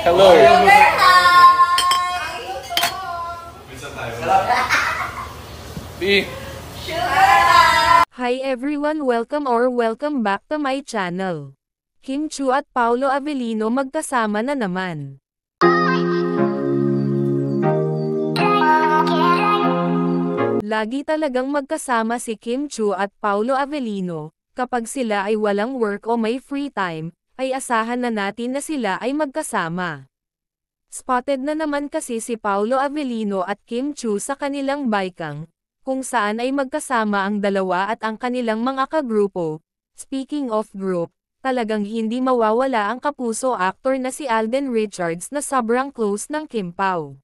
Hello. B. Hi everyone, welcome back to my channel. Kim Chu at Paolo Avellino magkasama na naman. Lagi talagang magkasama si Kim Chu at Paolo Avellino. Kapag sila ay walang work o may free time, ay asahan na natin na sila ay magkasama. Spotted na naman kasi si Paolo Avellino at Kim Chu sa kanilang bikang, kung saan ay magkasama ang dalawa at ang kanilang mga kagrupo. Speaking of group, talagang hindi mawawala ang kapuso actor na si Alden Richards na sobrang close ng Kim Pao.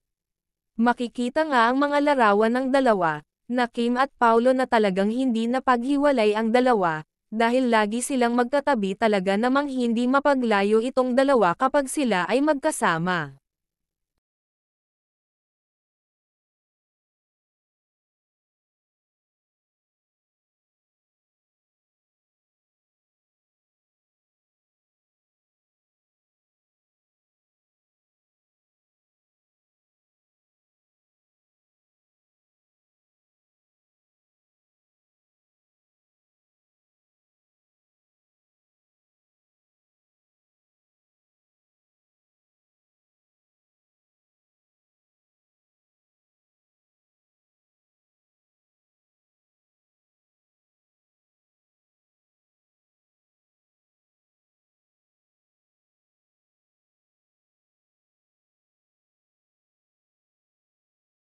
Makikita nga ang mga larawan ng dalawa, na Kim at Paolo na talagang hindi napaghiwalay ang dalawa, dahil lagi silang magkatabi talaga namang hindi mapaglayo itong dalawa kapag sila ay magkasama.